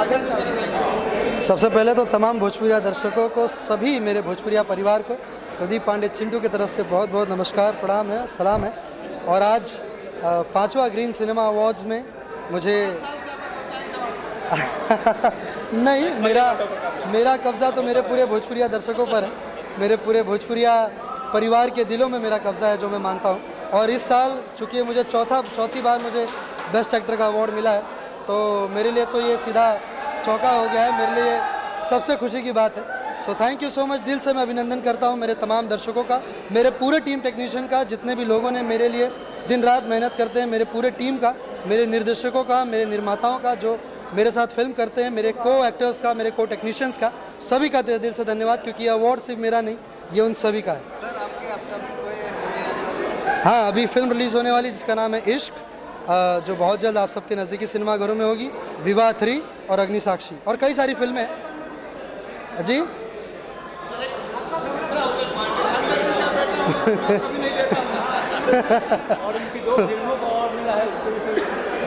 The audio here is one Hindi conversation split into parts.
सबसे पहले तो तमाम भोजपुरिया दर्शकों को, सभी मेरे भोजपुरिया परिवार को प्रदीप पांडे चिंटू की तरफ से बहुत बहुत नमस्कार, प्रणाम है, सलाम है। और आज 5वां ग्रीन सिनेमा अवार्ड्स में मुझे नहीं, मेरा कब्ज़ा तो मेरे पूरे भोजपुरिया दर्शकों पर है, मेरे पूरे भोजपुरिया परिवार के दिलों में मेरा कब्ज़ा है, जो मैं मानता हूँ। और इस साल चूँकि मुझे चौथी बार मुझे बेस्ट एक्टर का अवार्ड मिला है, तो मेरे लिए तो ये सीधा चौका हो गया है, मेरे लिए सबसे खुशी की बात है। So thank you so much, दिल से मैं अभिनंदन करता हूँ मेरे तमाम दर्शकों का, मेरे पूरे टीम टेक्नीशियन का, जितने भी लोगों ने मेरे लिए दिन रात मेहनत करते हैं, मेरे पूरे टीम का, मेरे निर्देशकों का, मेरे निर्माताओं का, जो मेरे साथ फिल्म करते हैं, मेरे को एक्टर्स का, मेरे को टेक्नीशियंस का, सभी का दिल से धन्यवाद, क्योंकि ये अवार्ड सिर्फ मेरा नहीं, ये उन सभी का है। सर, आपके अपकमिंग कोई मूवी आने वाली है? हाँ, अभी फिल्म रिलीज़ होने वाली जिसका नाम है इश्क, जो बहुत जल्द आप सबके नज़दीकी सिनेमाघरों में होगी। विवाह 3 और अग्निसाक्षी और कई सारी फिल्में हैं जी।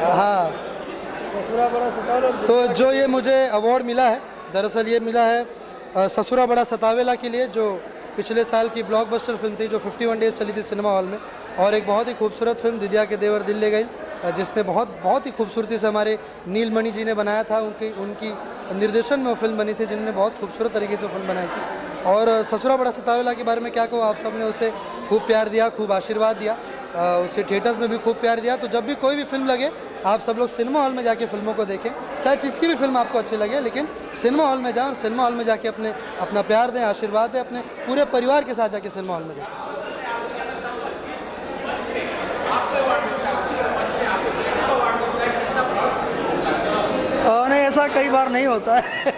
हाँ, ससुरा बड़ा सतावेला। तो जो ये मुझे अवार्ड मिला है, दरअसल ये मिला है ससुरा बड़ा सतावेला के लिए, जो पिछले साल की ब्लॉकबस्टर फिल्म थी, जो 51 डेज चली थी सिनेमा हॉल में, और एक बहुत ही खूबसूरत फिल्म दिदिया के देवर दिल ले गई, जिसने बहुत ही खूबसूरती से हमारे नीलमणि जी ने बनाया था, उनकी निर्देशन में वो फिल्म बनी थी, जिन्होंने बहुत खूबसूरत तरीके से फिल्म बनाई थी। और ससुरा बड़ा सतावेला के बारे में क्या कहूँ, आप सब ने उसे खूब प्यार दिया, खूब आशीर्वाद दिया, उसे थिएटर्स में भी खूब प्यार दिया। तो जब भी कोई भी फिल्म लगे, आप सब लोग सिनेमा हॉल में जाके फिल्मों को देखें, चाहे जिसकी भी फिल्म आपको अच्छी लगे, लेकिन सिनेमा हॉल में जाएं और सिनेमा हॉल में जाके अपना प्यार दें, आशीर्वाद दें, अपने पूरे परिवार के साथ जाके सिनेमा हॉल में देखें। नहीं, ऐसा कई बार नहीं होता है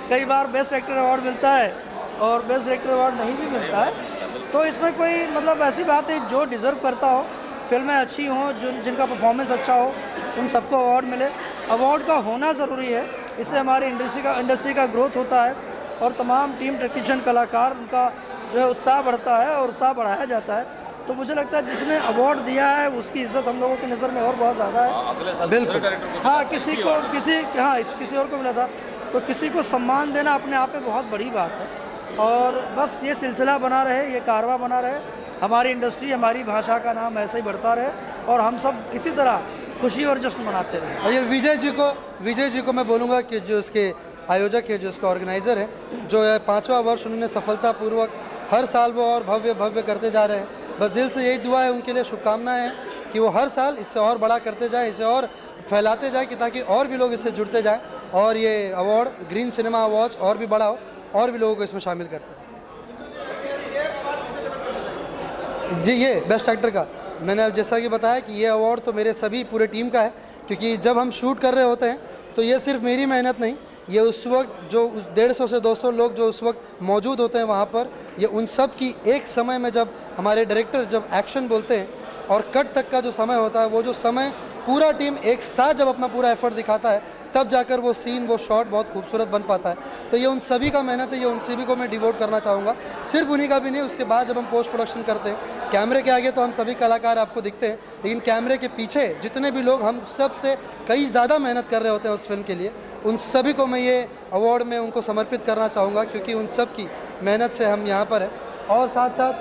कई बार बेस्ट एक्टर अवार्ड मिलता है और बेस्ट डायरेक्टर अवार्ड नहीं भी मिलता है, तो इसमें कोई मतलब ऐसी बात है, जो डिज़र्व करता हो, फिल्में अच्छी हों, जिनका परफॉर्मेंस अच्छा हो, उन सबको अवार्ड मिले। अवार्ड का होना ज़रूरी है, इससे हमारी इंडस्ट्री का ग्रोथ होता है और तमाम टीम टेक्नीशियन कलाकार, उनका जो है उत्साह बढ़ता है और उत्साह बढ़ाया जाता है। तो मुझे लगता है जिसने अवार्ड दिया है उसकी इज़्ज़त हम लोगों की नज़र में और बहुत ज़्यादा है। बिल्कुल, हाँ, किसी और को मिला था, तो किसी को सम्मान देना अपने आप में बहुत बड़ी बात है। और बस ये सिलसिला बना रहे, ये कारवां बना रहे, हमारी इंडस्ट्री, हमारी भाषा का नाम ऐसे ही बढ़ता रहे और हम सब इसी तरह खुशी और जश्न मनाते रहे। और ये विजय जी को मैं बोलूँगा कि जो इसके आयोजक है, जो इसका ऑर्गेनाइज़र है, जो है 5वां वर्ष उन्होंने सफलतापूर्वक हर साल वो और भव्य करते जा रहे हैं। बस दिल से यही दुआ है उनके लिए, शुभकामनाएं हैं कि वो हर साल इससे और बड़ा करते जाएं, इसे और फैलाते जाएं, कि ताकि और भी लोग इससे जुड़ते जाएं और ये अवार्ड ग्रीन सिनेमा अवार्ड्स और भी बड़ा हो, और भी लोगों को इसमें शामिल करते हैं। जी, ये बेस्ट एक्टर का मैंने अब जैसा कि बताया कि ये अवार्ड तो मेरे सभी पूरे टीम का है, क्योंकि जब हम शूट कर रहे होते हैं तो ये सिर्फ मेरी मेहनत नहीं, ये उस वक्त जो 150 से 200 लोग जो उस वक्त मौजूद होते हैं वहाँ पर, ये उन सब की एक समय में, जब हमारे डायरेक्टर जब एक्शन बोलते हैं और कट तक का जो समय होता है, वो जो समय पूरा टीम एक साथ जब अपना पूरा एफर्ट दिखाता है, तब जाकर वो सीन, वो शॉट बहुत खूबसूरत बन पाता है। तो ये उन सभी का मेहनत है, ये उन सभी को मैं डिवोट करना चाहूँगा, सिर्फ उन्हीं का भी नहीं। उसके बाद जब हम पोस्ट प्रोडक्शन करते हैं, कैमरे के आगे तो हम सभी कलाकार आपको दिखते हैं, लेकिन कैमरे के पीछे जितने भी लोग हम सब से कई ज़्यादा मेहनत कर रहे होते हैं उस फिल्म के लिए, उन सभी को मैं ये अवार्ड में उनको समर्पित करना चाहूँगा, क्योंकि उन सब की मेहनत से हम यहाँ पर हैं। और साथ साथ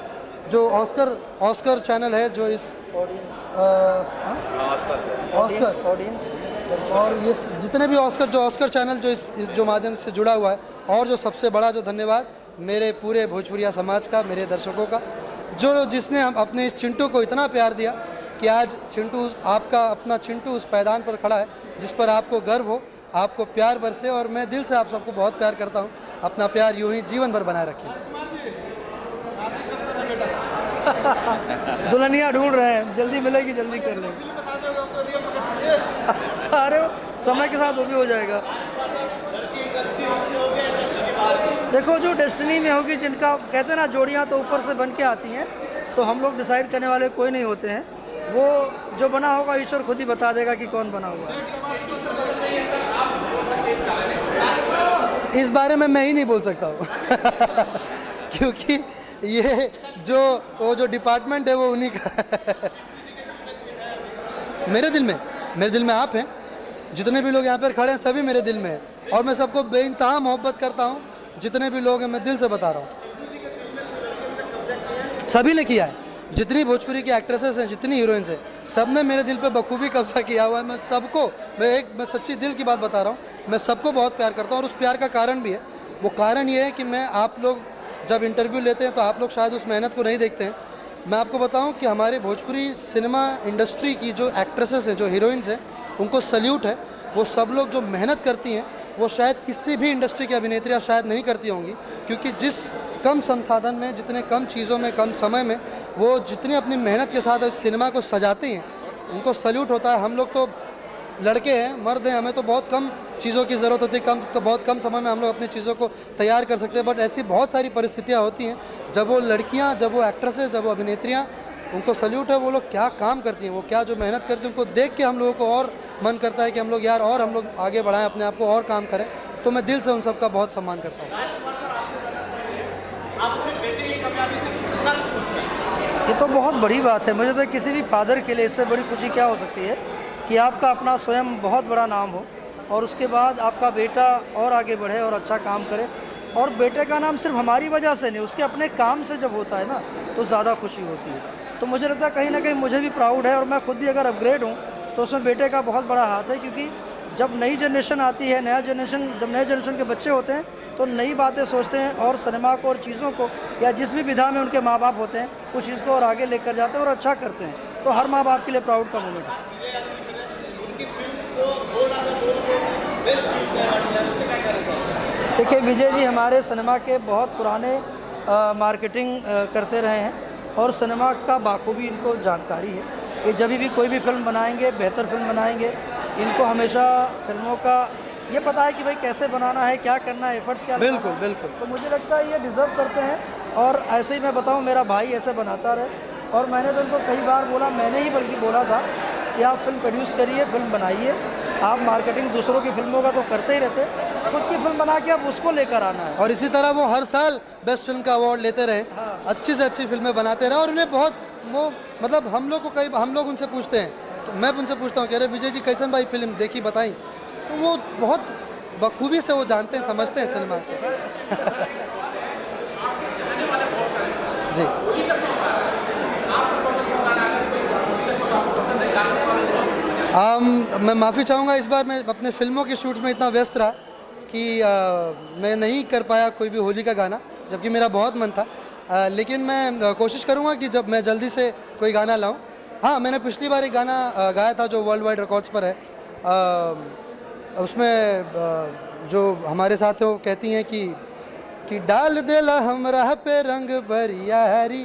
जो ऑस्कर चैनल है, जो इस ऑडियंस और ये जितने भी ऑस्कर चैनल जो इस जो माध्यम से जुड़ा हुआ है, और जो सबसे बड़ा जो धन्यवाद मेरे पूरे भोजपुरिया समाज का, मेरे दर्शकों का, जिसने हम अपने इस चिंटू को इतना प्यार दिया कि आज चिंटू, आपका अपना चिंटू उस पैदान पर खड़ा है जिस पर आपको गर्व हो, आपको प्यार बरसे। और मैं दिल से आप सबको बहुत प्यार करता हूँ। अपना प्यार यूं ही जीवन भर बनाए रखें। दुल्हनिया ढूंढ रहे हैं, जल्दी मिलेगी, जल्दी कर लेंगे। अरे समय के साथ वो भी हो जाएगा। देखो, जो डेस्टिनी में होगी, जिनका कहते हैं ना, जोड़ियाँ तो ऊपर से बन के आती हैं, तो हम लोग डिसाइड करने वाले कोई नहीं होते हैं। वो जो बना होगा ईश्वर खुद ही बता देगा कि कौन बना हुआ है। इस बारे में मैं ही नहीं बोल सकता हूँ क्योंकि ये वो जो डिपार्टमेंट है वो उन्हीं का है। मेरे दिल में आप हैं, जितने भी लोग यहाँ पर खड़े हैं सभी मेरे दिल में है और मैं सबको बेइंतहा मोहब्बत करता हूँ। जितने भी लोग हैं मैं दिल से बता रहा हूँ, सभी ने किया है। जितनी भोजपुरी की एक्ट्रेसेस हैं, जितनी हीरोइंस हैं, सब ने मेरे दिल पे बखूबी कब्जा किया हुआ है। मैं सबको, मैं सच्ची दिल की बात बता रहा हूँ, मैं सबको बहुत प्यार करता हूँ और उस प्यार का कारण भी है। वो कारण ये है कि मैं, आप लोग जब इंटरव्यू लेते हैं तो आप लोग शायद उस मेहनत को नहीं देखते हैं। मैं आपको बताऊं कि हमारे भोजपुरी सिनेमा इंडस्ट्री की जो एक्ट्रेसेस हैं, जो हीरोइंस हैं, उनको सल्यूट है। वो सब लोग जो मेहनत करती हैं वो शायद किसी भी इंडस्ट्री की अभिनेत्रियाँ शायद नहीं करती होंगी, क्योंकि जिस कम संसाधन में, जितने कम चीज़ों में, कम समय में वो जितनी अपनी मेहनत के साथ सिनेमा को सजाती हैं, उनको सल्यूट होता है। हम लोग तो लड़के हैं, मर्द हैं, हमें तो बहुत कम चीज़ों की ज़रूरत होती है, बहुत कम समय में हम लोग अपनी चीज़ों को तैयार कर सकते हैं। बट ऐसी बहुत सारी परिस्थितियाँ होती हैं जब वो लड़कियाँ, जब वो एक्ट्रेसेस, जब वो अभिनेत्रियाँ, उनको सल्यूट है। वो लोग क्या काम करती हैं, वो क्या जो मेहनत करती हैं, उनको देख के हम लोगों को और मन करता है कि हम लोग यार और हम लोग आगे बढ़ाएं, अपने आप को और काम करें। तो मैं दिल से उन सब का बहुत सम्मान करता हूँ। ये तो बहुत बड़ी बात है। मुझे तो किसी भी फादर के लिए इससे बड़ी खुशी क्या हो सकती है कि आपका अपना स्वयं बहुत बड़ा नाम हो और उसके बाद आपका बेटा और आगे बढ़े और अच्छा काम करे। और बेटे का नाम सिर्फ हमारी वजह से नहीं, उसके अपने काम से जब होता है ना तो ज़्यादा खुशी होती है। तो मुझे लगता है कहीं ना कहीं मुझे भी प्राउड है और मैं खुद भी अगर अपग्रेड हूँ तो उसमें बेटे का बहुत बड़ा हाथ है, क्योंकि जब नई जनरेशन आती है, जब नए जनरेशन के बच्चे होते हैं तो नई बातें सोचते हैं और सिनेमा को और चीज़ों को, या जिस भी विधा में उनके माँ बाप होते हैं, उस चीज़ को और आगे लेकर जाते हैं और अच्छा करते हैं। तो हर माँ बाप के लिए प्राउड का मोमेंट है। देखिए, विजय जी हमारे सिनेमा के बहुत पुराने मार्केटिंग करते रहे हैं और सिनेमा का बाखूबी इनको जानकारी है। ये जब भी कोई भी फिल्म बनाएंगे, बेहतर फिल्म बनाएंगे, इनको हमेशा फिल्मों का ये पता है कि भाई कैसे बनाना है, क्या करना है, एफर्ट्स क्या लगाना है। बिल्कुल बिल्कुल। तो मुझे लगता है ये डिज़र्व करते हैं। और ऐसे ही मैं बताऊं, मेरा भाई ऐसे बनाता रहे और मैंने तो उनको कई बार बोला, मैंने ही बल्कि बोला था कि आप फिल्म प्रोड्यूस करिए, फिल्म बनाइए, आप मार्केटिंग दूसरों की फिल्मों का तो करते ही रहते, खुद की फिल्म बना के आप उसको लेकर आना है। और इसी तरह वो हर साल बेस्ट फिल्म का अवार्ड लेते रहे, अच्छी से अच्छी फिल्में बनाते रहे और उन्हें बहुत वो, मतलब हम लोग उनसे पूछते हैं, तो मैं उनसे पूछता हूँ कि अरे विजय जी कैसन भाई फिल्म देखी बताई, तो वो बहुत बखूबी से वो जानते हैं, समझते हैं सिनेमा को। जी मैं माफ़ी चाहूँगा, इस बार मैं अपने फिल्मों के शूट्स में इतना व्यस्त रहा कि मैं नहीं कर पाया कोई भी होली का गाना, जबकि मेरा बहुत मन था। लेकिन मैं कोशिश करूँगा कि जब मैं जल्दी से कोई गाना लाऊं। हाँ, मैंने पिछली बार एक गाना गाया था जो वर्ल्ड वाइड रिकॉर्ड्स पर है। उसमें जो हमारे साथ हो कहती हैं कि डाल देला हमरा पे रंग बरियारी,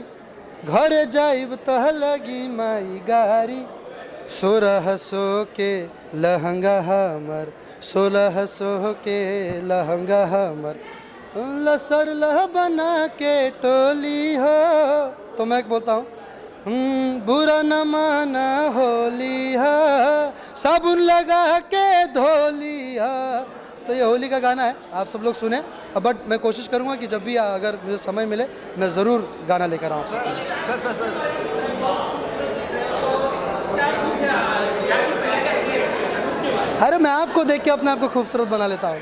घर जाइब तह लगी माई गारी, 1600 के लहंगा हमर, 1600 के लहंगा हमर, लसर लह बना के टोली हो। तो मैं बोलता हूँ बुरा न माना होली है, साबुन लगा के धोली है। तो ये होली का गाना है, आप सब लोग सुने। बट मैं कोशिश करूँगा कि जब भी अगर मुझे समय मिले मैं ज़रूर गाना लेकर आऊँ। सर अरे मैं आपको देख के अपने आप को खूबसूरत बना लेता हूँ,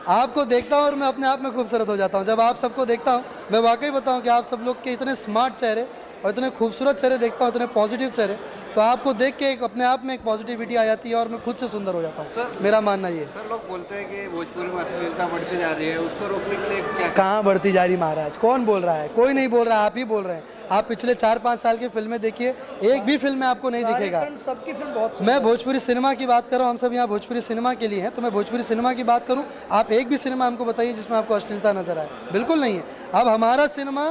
आपको देखता हूँ और मैं अपने आप में खूबसूरत हो जाता हूँ। जब आप सबको देखता हूँ, मैं वाकई बताऊँ कि आप सब लोग के इतने स्मार्ट चेहरे और इतने खूबसूरत चेहरे देखता हूँ, इतने पॉजिटिव चेहरे, तो आपको देख के अपने आप में एक पॉजिटिविटी आ जाती है और मैं खुद से सुंदर हो जाता हूँ। मेरा मानना ये। सर लोग बोलते हैं कि भोजपुरी में अश्लीलता बढ़ती जा रही है, उसको रोकने के लिए क्या? कहाँ बढ़ती जा रही महाराज, कौन बोल रहा है? कोई नहीं बोल रहा, आप ही बोल रहे हैं। आप पिछले 4-5 साल की फिल्में देखिए, एक भी फिल्म में आपको नहीं दिखेगा। सबकी फिल्म बहुत, मैं भोजपुरी सिनेमा की बात कर रहा हूँ, हम सब यहाँ भोजपुरी सिनेमा के लिए हैं, तो मैं भोजपुरी सिनेमा की बात करूँ, आप एक भी सिनेमा हमको बताइए जिसमें आपको अश्लीलता नजर आए? बिल्कुल नहीं है। अब हमारा सिनेमा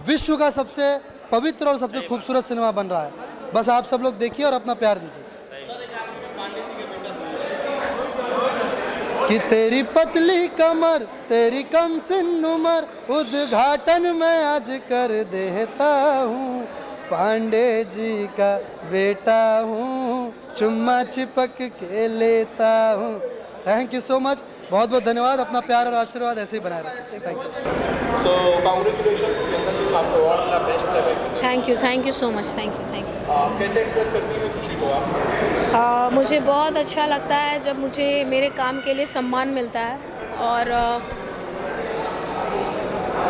विश्व का सबसे पवित्र और सबसे खूबसूरत सिनेमा बन रहा है। बस आप सब लोग देखिए और अपना प्यार दीजिए। कि तेरी पतली कमर, तेरी कम सिन उमर, उद्घाटन मैं आज कर देता हूँ, पांडे जी का बेटा हूँ, चुम्मा चिपक के लेता हूँ। थैंक यू सो मच, बहुत बहुत धन्यवाद। अपना प्यार और आशीर्वाद ऐसे ही बनाए रखें। Thank you. सो कांग्रेचुलेशन, आपको अवार्ड मिला best playback singer. Thank you so much. Thank you. कैसे एक्सप्रेस करती हैं खुशी को आप? मुझे बहुत अच्छा लगता है जब मुझे मेरे काम के लिए सम्मान मिलता है और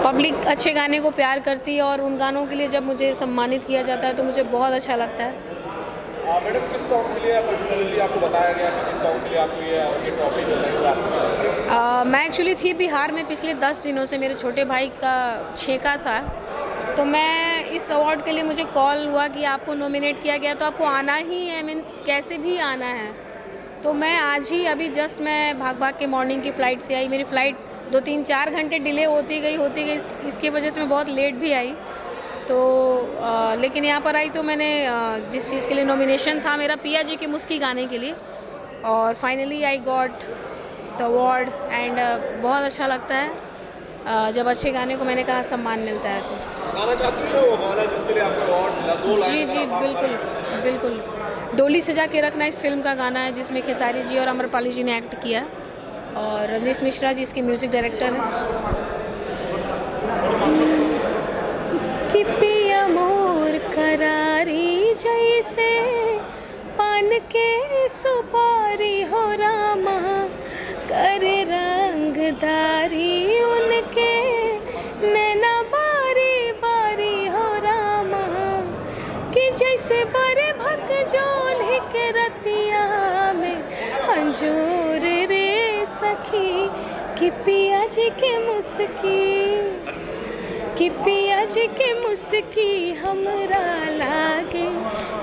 पब्लिक अच्छे गाने को प्यार करती है और उन गानों के लिए जब मुझे सम्मानित किया जाता है तो मुझे बहुत अच्छा लगता है। मैडम किस सॉन्ग के लिए पर्सनली आपको बताया गया कि किस सॉन्ग के लिए आपको ये ट्रॉफी जो है वो आपको मैं एक्चुअली थी बिहार में पिछले 10 दिनों से, मेरे छोटे भाई का छेका था, तो मैं इस अवार्ड के लिए मुझे कॉल हुआ कि आपको नॉमिनेट किया गया तो आपको आना ही है, मीन्स कैसे भी आना है। तो मैं आज ही अभी जस्ट मैं भाग के मॉर्निंग की फ़्लाइट से आई। मेरी फ़्लाइट 2-3-4 घंटे डिले होती गई इसकी वजह से मैं बहुत लेट भी आई। तो लेकिन यहाँ पर आई तो मैंने जिस चीज़ के लिए नॉमिनेशन था मेरा पिया जी के मुस्की गाने के लिए, और finally I got the award and बहुत अच्छा लगता है जब अच्छे गाने को मैंने कहा सम्मान मिलता है। तो गाना चाहती है वो गाना जिसके लिए आपको अवार्ड मिला? 2 लाइन जी बिल्कुल। डोली सजा के रखना इस फिल्म का गाना है जिसमें खेसारी जी और अम्रपाली जी ने एक्ट किया और रजनीश मिश्रा जी इसके म्यूज़िक डायरेक्टर हैं। कि पिया मोर करारी जैसे पान के सुपारी हो रामा, कर रंगदारी उनके नैना बारी बारी हो रामा, कि जैसे बरे भक जोन के रतिया में हंजूर रे सखी, कि पिया जी के मुस्की, कि पिया जी के मुस्की हमरा लागे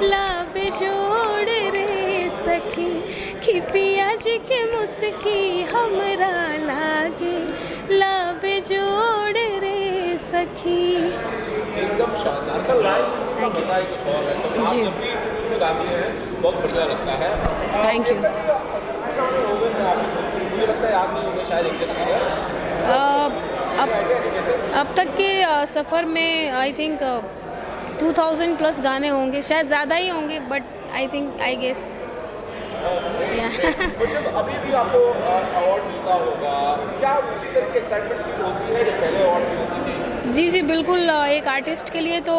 लाभ जोड़ रे सखी, कि पिया जी के मुस्की हमरा लागे लाभ जोड़ रे सखी। एकदम शानदार। अच्छा लाइव सिंगिंग का मजा ही कुछ और है, तो आप जी। जब भी इंटरव्यूज में गाती हैं बहुत बढ़िया लगता है। Thank you. मुझे लगता है याद नहीं होंगे शायद अब तक के सफ़र में आई थिंक 2000 प्लस गाने होंगे, शायद ज़्यादा ही होंगे, but I think I guess जब अभी भी आपको अवार्ड मिलता होगा, क्या उसी तरह की एक्साइटमेंट फील होती है जब पहले अवार्ड मिलती थी? जी बिल्कुल। एक आर्टिस्ट के लिए तो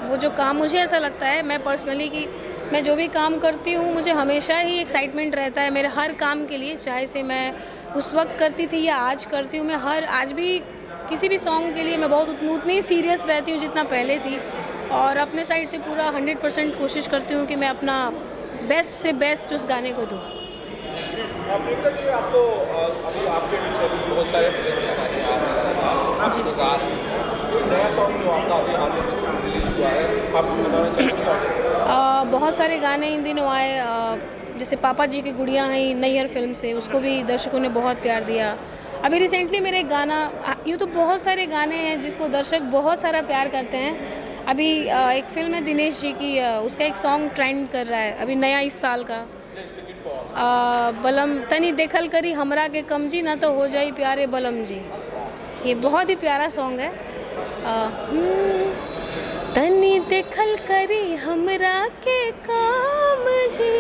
वो जो काम, मुझे ऐसा लगता है मैं पर्सनली कि मैं जो भी काम करती हूँ मुझे हमेशा ही एक्साइटमेंट रहता है मेरे हर काम के लिए, चाहे से मैं उस वक्त करती थी या आज करती हूँ। मैं आज भी किसी भी सॉन्ग के लिए मैं बहुत उतनी ही सीरियस रहती हूँ जितना पहले थी, और अपने साइड से पूरा 100% कोशिश करती हूँ कि मैं अपना बेस्ट से बेस्ट उस गाने को दूँ। प्रियंका जी, आप तो अभी आपके पीछे भी बहुत सारे बढ़िया गाने आ रहे हैं, आप तो गा रही हैं। कोई नया सॉन्ग जो आपका अभी हाल में रिलीज हुआ है आपको बताना चाहेंगे? बहुत सारे गाने इन दिनों आए, जैसे पापा जी की गुड़िया हैं नैहर फिल्म से, उसको भी दर्शकों ने बहुत प्यार दिया। अभी रिसेंटली मेरे एक गाना, यूँ तो बहुत सारे गाने हैं जिसको दर्शक बहुत सारा प्यार करते हैं। अभी एक फिल्म है दिनेश जी की, उसका एक सॉन्ग ट्रेंड कर रहा है अभी नया इस साल का, बलम तनी देखल करी हमरा के कम जी, ना तो हो जाई प्यारे बलम जी। ये बहुत ही प्यारा सॉन्ग है। तनी देखल करी हमरा के काम जी,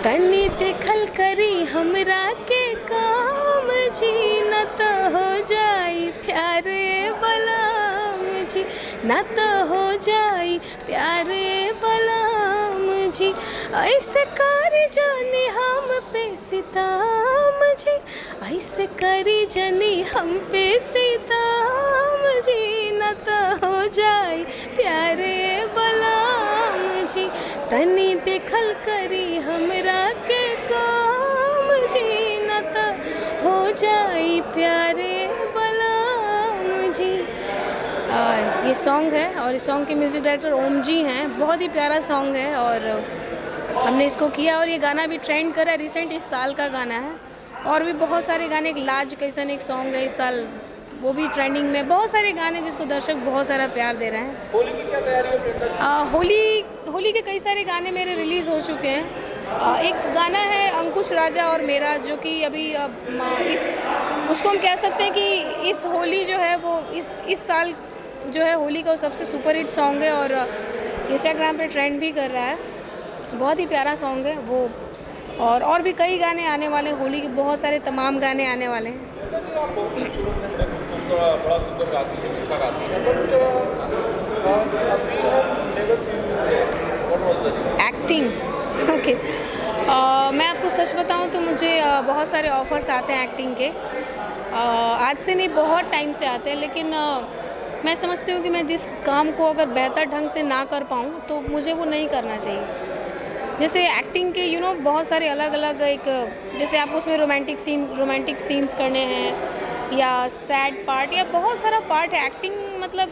तनी देखल करी हमरा के काम जी, न तो हो जाई प्यारे बलम जी, न तो हो जाई प्यारे बलम जी। ऐसे करी जानी हम पे सितम जी, ऐसे करी जानी हम पे सितम जी, न तो हो जाई प्यारे बलम जी, तनी देखल करी हमरा के काम जी, न तो हो जाई प्यारे बलम जी। ये सॉन्ग है और इस सॉन्ग के म्यूज़िक डायरेक्टर ओम जी हैं। बहुत ही प्यारा सॉन्ग है और हमने इसको किया और ये गाना भी ट्रेंड करा, रिसेंट इस साल का गाना है। और भी बहुत सारे गाने, एक लाज कैसन एक सॉन्ग है इस साल, वो भी ट्रेंडिंग में। बहुत सारे गाने जिसको दर्शक बहुत सारा प्यार दे रहे हैं। होली की क्या तैयारी है प्रियंका? होली के कई सारे गाने मेरे रिलीज़ हो चुके हैं। एक गाना है अंकुश राजा और मेरा, जो कि अभी उसको हम कह सकते हैं कि इस होली जो है वो इस साल जो है होली का सबसे सुपर हिट सॉन्ग है और इंस्टाग्राम पे ट्रेंड भी कर रहा है। बहुत ही प्यारा सॉन्ग है वो। और भी कई गाने आने वाले हैं, होली के बहुत सारे तमाम गाने आने वाले हैं। आप बहुत खूबसूरत हैं, बड़ा सुंदर गाती है, मीठा गाती है, बट अभी हम never seen was the reason? Acting okay मैं आपको सच बताऊं तो मुझे बहुत सारे ऑफ़र्स आते हैं एक्टिंग के। आज से नहीं, बहुत टाइम से आते हैं, लेकिन मैं समझती हूँ कि मैं जिस काम को अगर बेहतर ढंग से ना कर पाऊँ तो मुझे वो नहीं करना चाहिए। जैसे एक्टिंग के बहुत सारे अलग अलग जैसे आपको उसमें रोमांटिक सीन्स करने हैं या सैड पार्ट या बहुत सारा पार्ट है। एक्टिंग मतलब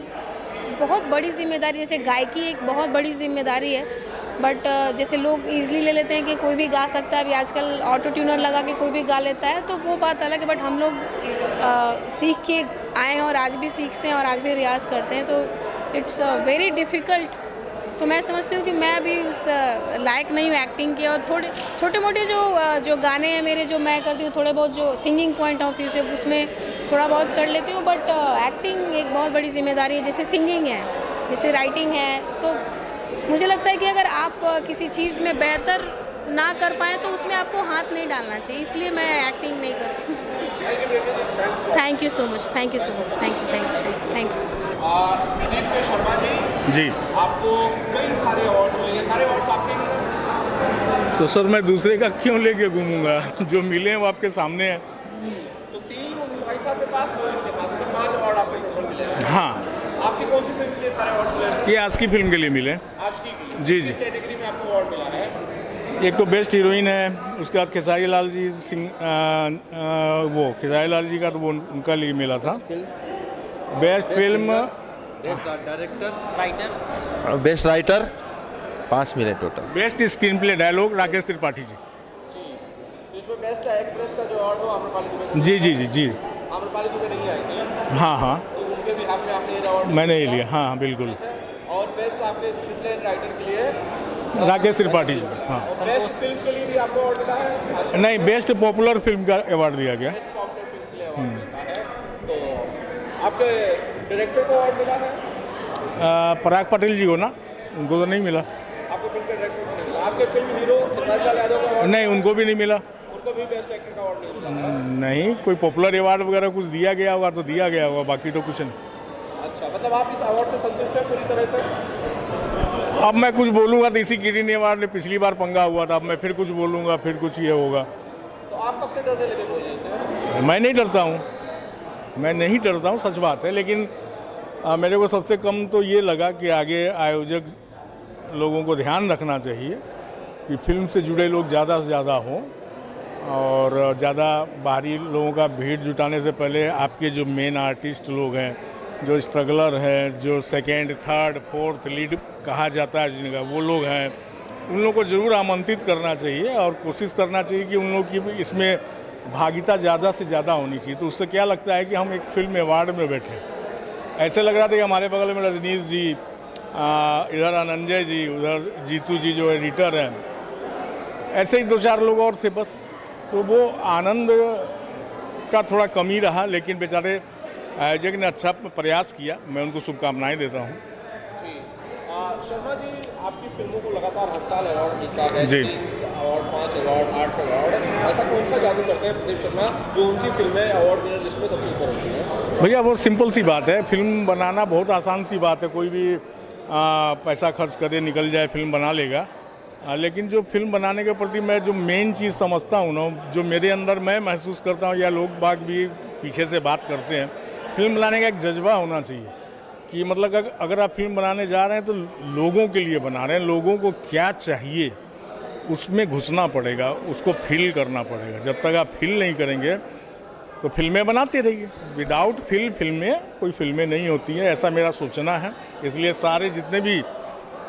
बहुत बड़ी जिम्मेदारी, जैसे गायकी एक बहुत बड़ी जिम्मेदारी है, बट जैसे लोग ईज़िली ले लेते हैं कि कोई भी गा सकता है। अभी आजकल ऑटो ट्यूनर लगा के कोई भी गा लेता है, तो वो बात अलग है, बट हम लोग सीख के आए हैं और आज भी सीखते हैं और आज भी रियाज़ करते हैं, तो इट्स वेरी डिफ़िकल्ट। तो मैं समझती हूँ कि मैं अभी उस लायक नहीं हूँ एक्टिंग के। और थोड़े छोटे मोटे जो गाने हैं मेरे, जो मैं करती हूँ, थोड़े बहुत जो सिंगिंग पॉइंट ऑफ व्यू से उसमें थोड़ा बहुत कर लेती हूँ, बट एक्टिंग एक बहुत बड़ी जिम्मेदारी है। जैसे सिंगिंग है, जैसे राइटिंग है, तो मुझे लगता है कि अगर आप किसी चीज़ में बेहतर ना कर पाएँ तो उसमें आपको हाथ नहीं डालना चाहिए, इसलिए मैं एक्टिंग नहीं करती हूँ। Thank you so much, thank you so much, thank you. Pradeep के शर्मा जी, आपको कई सारे अवार्ड मिले हैं, सारे अवार्ड्स आपके ही हैं? तो सर मैं दूसरे का क्यों लेके घूमूंगा, जो मिले हैं वो आपके सामने हैं। तो 3 भाई साहब के पास, 2 इनके पास, मतलब 5 अवार्ड आपको टोटल मिले हैं। हाँ, आपकी कौन सी फिल्म के लिए सारे अवार्ड मिले हैं? ये आज की फिल्म के लिए मिले। आशिकी के लिए? जी जी। किस कैटेगरी में आपको अवार्ड मिला है? एक तो बेस्ट हीरोइन है, उसके बाद खेसारी लाल जी सिंह, वो खेसारी लाल जी का तो वो उनका लिए मिला था। Best film, director, best writer 5 मिले total. Best screenplay dialogue Rakesh Tripathi ji. तो इसमें बेस्ट एक्ट्रेस का जो अवार्ड हो आम्रपाली दुबे। जी जी जी जी। आम्रपाली दुबे नहीं आई थी? हाँ हाँ, तो उनके भी हाथ में आपने ये अवार्ड मैंने ये लिया। हाँ हाँ बिल्कुल। और बेस्ट आपने स्क्रीन प्ले राइटर के लिए राकेश त्रिपाठी जी। हाँ, और बेस्ट फिल्म के लिए भी आपको अवार्ड मिला है? नहीं, बेस्ट पॉपुलर फिल्म का अवार्ड दिया गया। बेस्ट पॉपुलर फिल्म के लिए अवार्ड मिला है। तो आपके डायरेक्टर को अवार्ड मिला है? पराग पाटिल जी को ना, उनको तो नहीं मिला। आपके फिल्म के डायरेक्टर को नहीं मिला। आपके फिल्म हीरो खेसारी लाल यादव को अवार्ड? नहीं, उनको भी नहीं मिला। उनको भी बेस्ट एक्टर का अवार्ड नहीं मिला है? नहीं, कोई पॉपुलर अवार्ड वगैरह कुछ दिया गया होगा तो दिया गया होगा, बाकी तो कुछ नहीं। अच्छा, मतलब आप इस अवार्ड से संतुष्ट हैं पूरी तरह से? अब मैं कुछ बोलूँगा तो इसी किरीन अवार्ड ने पिछली बार पंगा हुआ था, अब मैं फिर कुछ बोलूँगा फिर कुछ ये होगा। तो आप कब से डरने लगे बोलने से? मैं नहीं डरता हूँ, मैं नहीं डरता हूँ, सच बात है। लेकिन मेरे को सबसे कम तो ये लगा कि आगे आयोजक लोगों को ध्यान रखना चाहिए कि फिल्म से जुड़े लोग ज़्यादा से ज़्यादा हों, और ज़्यादा बाहरी लोगों का भीड़ जुटाने से पहले आपके जो मेन आर्टिस्ट लोग हैं, जो स्ट्रगलर हैं, जो सेकेंड, थर्ड, फोर्थ लीड कहा जाता है जिनका, वो लोग हैं, उन लोगों को ज़रूर आमंत्रित करना चाहिए और कोशिश करना चाहिए कि उन लोग की भी इसमें भागीदारी ज़्यादा से ज़्यादा होनी चाहिए। तो उससे क्या लगता है कि हम एक फिल्म अवार्ड में बैठे, ऐसे लग रहा था कि हमारे बगल में रजनीश जी, इधर अनंजय जी, उधर जीतू जी जो एडिटर हैं, ऐसे ही 2-4 लोग और थे बस। तो वो आनंद का थोड़ा कमी रहा, लेकिन बेचारे आयोजक ने अच्छा प्रयास किया, मैं उनको शुभकामनाएं देता हूँ। जी। शर्मा जी, आपकी फिल्मों को लगातार हर साल अवार्ड मिलता है। जी। 3 अवार्ड, 5 अवार्ड, 8 अवार्ड, ऐसा कौन सा जादू करते हैं प्रदीप शर्मा जो उनकी फिल्में अवार्ड विनर लिस्ट में सबसे ऊपर होती हैं? भैया वो सिंपल सी बात है, फिल्म बनाना बहुत आसान सी बात है, कोई भी पैसा खर्च करे निकल जाए फिल्म बना लेगा। लेकिन जो फिल्म बनाने के प्रति मैं जो मेन चीज़ समझता हूँ ना, जो मेरे अंदर मैं महसूस करता हूँ या लोग बाग भी पीछे से बात करते हैं, फिल्म बनाने का एक जज्बा होना चाहिए कि मतलब अगर आप फिल्म बनाने जा रहे हैं तो लोगों के लिए बना रहे हैं, लोगों को क्या चाहिए उसमें घुसना पड़ेगा, उसको फील करना पड़ेगा। जब तक आप फील नहीं करेंगे तो फिल्में बनाते रहिए। विदाउट फिल्में कोई फिल्में नहीं होती हैं, ऐसा मेरा सोचना है। इसलिए सारे जितने भी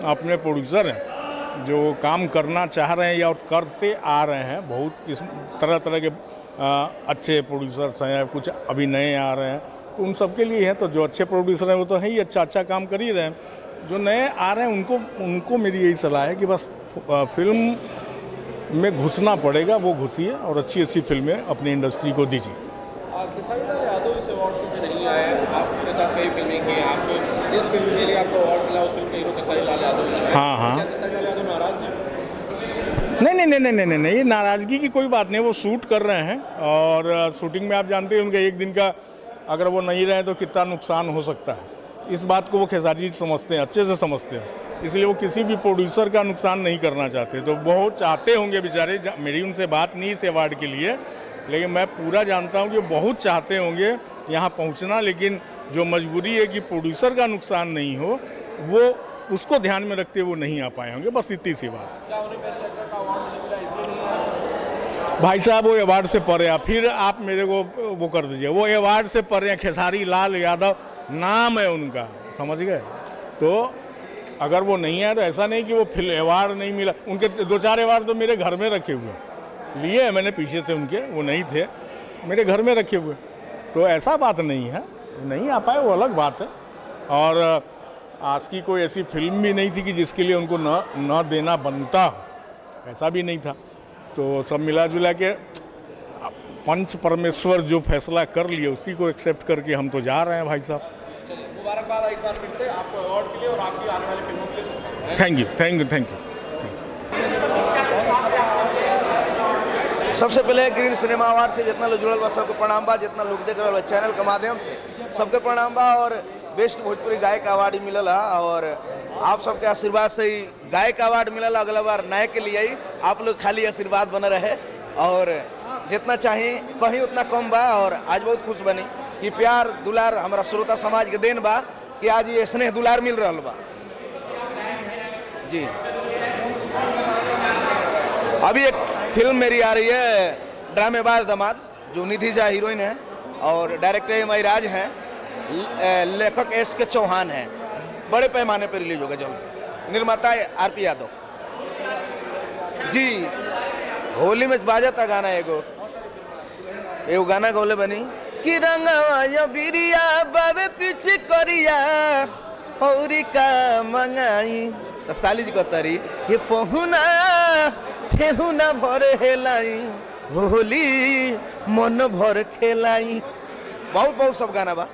अपने प्रोड्यूसर हैं जो काम करना चाह रहे हैं या और करते आ रहे हैं, बहुत इस तरह के अच्छे प्रोड्यूसर्स हैं, कुछ अभी नए आ रहे हैं, तो उन सब के लिए है। तो जो अच्छे प्रोड्यूसर हैं वो तो है ही, अच्छा काम कर ही रहे हैं। जो नए आ रहे हैं उनको मेरी यही सलाह है कि बस फिल्म में घुसना पड़ेगा, वो घुसिए और अच्छी फिल्में अपनी इंडस्ट्री को दीजिए। खेसारी लाल यादव इस अवार्ड शो में नहीं आए, आपके साथ कई फिल्में की, आपको जिस फिल्म के लिए आपको अवार्ड मिला उस फिल्म के हीरो खेसारी लाल यादव हैं। हाँ हाँ। क्या खेसारी लाल यादव नाराज़ हैं? नहीं, नाराज़गी की कोई बात नहीं। वो शूट कर रहे हैं और शूटिंग में आप जानते हैं उनके एक दिन का अगर वो नहीं रहे तो कितना नुकसान हो सकता है। इस बात को वो खेसारी जी समझते हैं, अच्छे से समझते हैं। इसलिए वो किसी भी प्रोड्यूसर का नुकसान नहीं करना चाहते। तो बहुत चाहते होंगे बेचारे, मेरी उनसे बात नहीं इस अवार्ड के लिए, लेकिन मैं पूरा जानता हूँ कि बहुत चाहते होंगे यहाँ पहुँचना, लेकिन जो मजबूरी है कि प्रोड्यूसर का नुकसान नहीं हो, वो उसको ध्यान में रखते वो नहीं आ पाए होंगे, बस इतनी सी बात। क्या उन्हें बेस्ट एक्टर का अवार्ड नहीं मिला इसलिए नहीं आया? भाई साहब वो अवार्ड से परे हैं, फिर आप मेरे को वो कर दीजिए, वो अवार्ड से परे हैं। खेसारी लाल यादव नाम है उनका, समझ गए? तो अगर वो नहीं है तो ऐसा नहीं कि वो फिल्म अवार्ड नहीं मिला। उनके 2-4 अवार्ड तो मेरे घर में रखे हुए लिए हैं मैंने पीछे से, उनके वो नहीं थे, मेरे घर में रखे हुए। तो ऐसा बात नहीं है, नहीं आ पाए वो अलग बात है। और आज की कोई ऐसी फिल्म भी नहीं थी कि जिसके लिए उनको न देना बनता, ऐसा भी नहीं था। तो सब मिला जुला के पंच परमेश्वर जो फैसला कर लिए उसी को एक्सेप्ट करके हम तो जा रहे हैं भाई साहब। चलिए, मुबारकबाद एक बार फिर से आपको अवार्ड के लिए और आपकी आने वाली फिल्मों के लिए। Thank you, thank you, thank you. सबसे पहले ग्रीन सिनेमा अवार्ड से जितना लोग जुड़ल बा सबके प्रणाम बा, जितना लोग देख रहे बा चैनल के माध्यम से सबके प्रणाम बा। और बेस्ट भोजपुरी गायक अवार्ड मिलल है और आप सबके आशीर्वाद से ही गायक अवार्ड मिलल। अगला बार नायक के लिए ही आप लोग खाली आशीर्वाद बने रहे और जितना चाहिए कहीं उतना कम बा। और आज बहुत खुश बनी कि प्यार दुलार हमारा श्रोता समाज के देन बा कि आज ये स्नेह दुलार मिल रहा बा जी। अभी एक फिल्म मेरी आ रही है ड्रामेबाज दामाद, जो निधि झा हीरोइन है और डायरेक्टर एम आई राज हैं, लेखक एस के चौहान हैं। बड़े पैमाने पर रिलीज होगा जल्द। निर्माता आर पी यादव जी। होली में बाजा था गाना, एगो गाना गौले बनी कि रंगवा बिरिया बाबे पीछे करिया औरी का मंगाई साली जी कहतारी ये पहुना ठेहुना भर हेलाई होली मन भर खेलाई। बहुत बहुत सब गाना बा।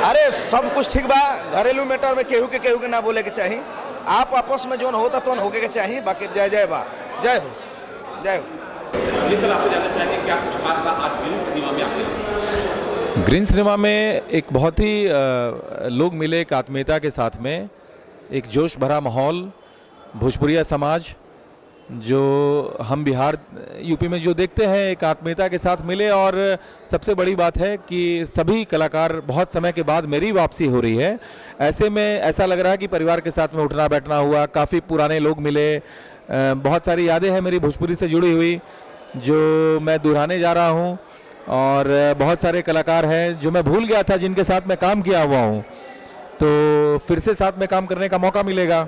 अरे सब कुछ ठीक बा। घरेलू मैटर में केहू के ना बोले के चाहिए। आप आपस में जो होता तो होके के चाहिए। बाकी जय जय बा, जय हो, जय हो। जी सर, आपसे जानना चाहेंगे क्या कुछ खास था आज ग्रीन सिनेमा में आपके? ग्रीन सिनेमा में एक बहुत ही लोग मिले, एक आत्मीयता के साथ में, एक जोश भरा माहौल, भोजपुरिया समाज जो हम बिहार यूपी में जो देखते हैं, एक आत्मीयता के साथ मिले। और सबसे बड़ी बात है कि सभी कलाकार बहुत समय के बाद मेरी वापसी हो रही है। ऐसे में ऐसा लग रहा है कि परिवार के साथ में उठना बैठना हुआ, काफ़ी पुराने लोग मिले, बहुत सारी यादें हैं मेरी भोजपुरी से जुड़ी हुई जो मैं दोहराने जा रहा हूं। और बहुत सारे कलाकार हैं जो मैं भूल गया था, जिनके साथ मैं काम किया हुआ हूं, तो फिर से साथ में काम करने का मौका मिलेगा।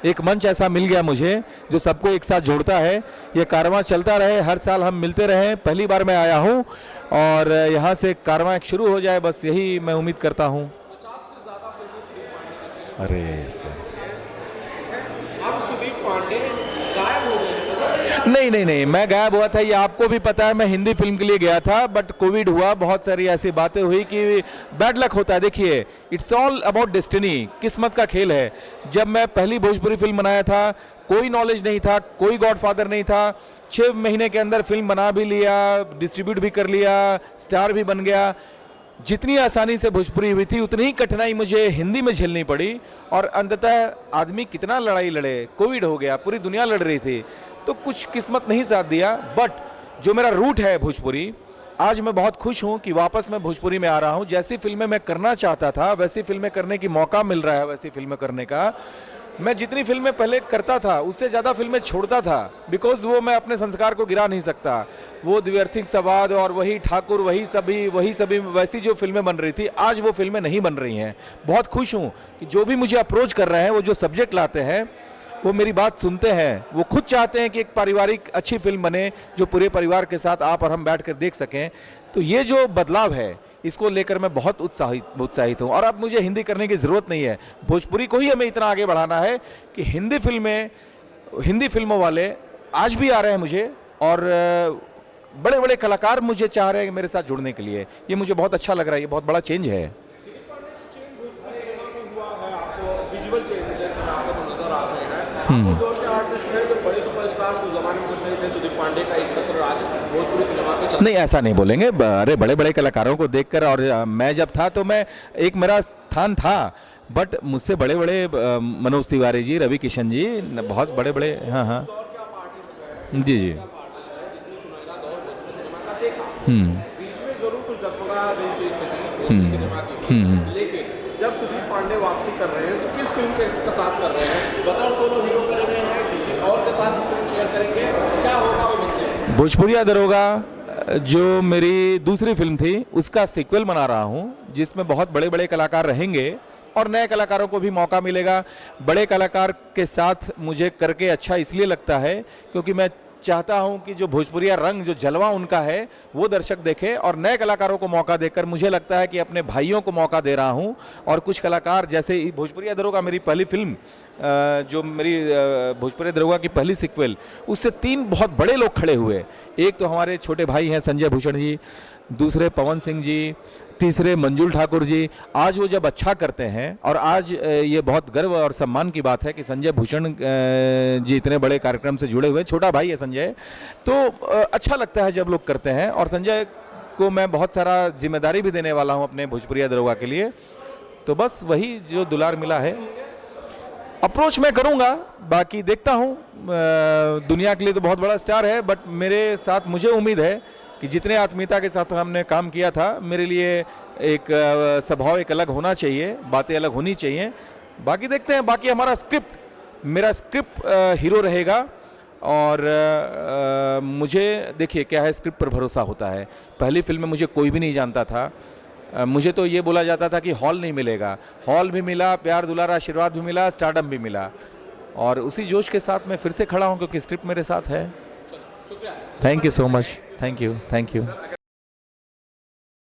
एक मंच ऐसा मिल गया मुझे जो सबको एक साथ जोड़ता है। ये कारवां चलता रहे, हर साल हम मिलते रहें। पहली बार मैं आया हूं और यहाँ से कारवां एक शुरू हो जाए, बस यही मैं उम्मीद करता हूं। 50 से ज़्यादा फिल्में सुदीप पांडे की। अरे सर, अब सुदीप पांडे गायब हो गए। नहीं, मैं गायब हुआ था ये आपको भी पता है। मैं हिंदी फिल्म के लिए गया था, बट कोविड हुआ, बहुत सारी ऐसी बातें हुई कि बैड लक होता है। देखिए, इट्स ऑल अबाउट डेस्टिनी, किस्मत का खेल है। जब मैं पहली भोजपुरी फिल्म बनाया था, कोई नॉलेज नहीं था, कोई गॉडफादर नहीं था। 6 महीने के अंदर फिल्म बना भी लिया, डिस्ट्रीब्यूट भी कर लिया, स्टार भी बन गया। जितनी आसानी से भोजपुरी हुई थी, उतनी ही कठिनाई मुझे हिंदी में झेलनी पड़ी। और अंततः आदमी कितना लड़ाई लड़े, कोविड हो गया, पूरी दुनिया लड़ रही थी, तो कुछ किस्मत नहीं साथ दिया। बट जो मेरा रूट है भोजपुरी, आज मैं बहुत खुश हूं कि वापस मैं भोजपुरी में आ रहा हूं। जैसी फिल्में मैं करना चाहता था वैसी फिल्में करने की मौका मिल रहा है, वैसी फिल्में करने का। मैं जितनी फिल्में पहले करता था उससे ज़्यादा फिल्में छोड़ता था, बिकॉज वो मैं अपने संस्कार को गिरा नहीं सकता। वो द्व्यर्थिक संवाद और वही ठाकुर, वही सभी वैसी जो फिल्में बन रही थी, आज वो फिल्में नहीं बन रही हैं। बहुत खुश हूँ कि जो भी मुझे अप्रोच कर रहे हैं, वो जो सब्जेक्ट लाते हैं, वो मेरी बात सुनते हैं। वो खुद चाहते हैं कि एक पारिवारिक अच्छी फिल्म बने जो पूरे परिवार के साथ आप और हम बैठ कर देख सकें। तो ये जो बदलाव है, इसको लेकर मैं बहुत उत्साहित हूँ। और अब मुझे हिंदी करने की ज़रूरत नहीं है, भोजपुरी को ही हमें इतना आगे बढ़ाना है कि हिंदी फिल्मों वाले आज भी आ रहे हैं मुझे, और बड़े बड़े कलाकार मुझे चाह रहे हैं मेरे साथ जुड़ने के लिए। ये मुझे बहुत अच्छा लग रहा है, ये बहुत बड़ा चेंज है। विजुअल चेंज जैसे आपको तो नजर आ रहे हैं। उस दौर के आर्टिस्ट हैं जो बड़े सुपरस्टार उस जमाने में सकते हैं सुदीप पांडे का एक छत्र राज भोजपुरी सिनेमा पे चल नहीं, ऐसा नहीं बोलेंगे। अरे बड़े बड़े कलाकारों को देखकर, और मैं जब था तो मैं एक मेरा स्थान था, बट मुझसे बड़े बड़े मनोज तिवारी जी, रवि किशन जी, बहुत बड़े बड़े। हाँ हाँ जी जी। जिसने सुनहरा दौर भोजपुरी सिनेमा का देखा, बीच में जरूर कुछ डगमगा रही थी स्थिति भोजपुरी सिनेमा की, लेकिन जब सुदीप पांडे वापसी कर रहे हैं तो किस फिल्म के साथ कर रहे हैं? बतौर सोलो हीरो कर रहे हैं, किसी और के साथ स्क्रीन शेयर करेंगे, क्या होगा वो मुझसे? भोजपुरिया दरोगा जो मेरी दूसरी फिल्म थी उसका सीक्वल बना रहा हूँ, जिसमें बहुत बड़े बड़े कलाकार रहेंगे और नए कलाकारों को भी मौका मिलेगा। बड़े कलाकार के साथ मुझे करके अच्छा इसलिए लगता है क्योंकि मैं चाहता हूं कि जो भोजपुरिया रंग, जो जलवा उनका है, वो दर्शक देखे, और नए कलाकारों को मौका देकर मुझे लगता है कि अपने भाइयों को मौका दे रहा हूं। और कुछ कलाकार जैसे भोजपुरिया दरोगा मेरी पहली फिल्म, जो मेरी भोजपुरिया दरोगा की पहली सीक्वल, उससे 3 बहुत बड़े लोग खड़े हुए। एक तो हमारे छोटे भाई हैं संजय भूषण जी, दूसरे पवन सिंह जी, तीसरे मंजुल ठाकुर जी। आज वो जब अच्छा करते हैं, और आज ये बहुत गर्व और सम्मान की बात है कि संजय भूषण जी इतने बड़े कार्यक्रम से जुड़े हुए, छोटा भाई है संजय, तो अच्छा लगता है जब लोग करते हैं। और संजय को मैं बहुत सारा जिम्मेदारी भी देने वाला हूं अपने भोजपुरिया दरोगा के लिए, तो बस वही जो दुलार मिला है, अप्रोच मैं करूंगा। बाकी देखता हूं, दुनिया के लिए तो बहुत बड़ा स्टार है, बट मेरे साथ मुझे उम्मीद है कि जितने आत्मीयता के साथ हमने काम किया था, मेरे लिए एक स्वभाव एक अलग होना चाहिए, बातें अलग होनी चाहिए। बाकी देखते हैं। बाकी हमारा स्क्रिप्ट, मेरा स्क्रिप्ट हीरो रहेगा, और मुझे देखिए क्या है, स्क्रिप्ट पर भरोसा होता है। पहली फिल्म में मुझे कोई भी नहीं जानता था, मुझे तो ये बोला जाता था कि हॉल नहीं मिलेगा, हॉल भी मिला, प्यार दुलार आशीर्वाद भी मिला, स्टारडम भी मिला, और उसी जोश के साथ मैं फिर से खड़ा हूँ क्योंकि स्क्रिप्ट मेरे साथ है। Thank you so much, thank you.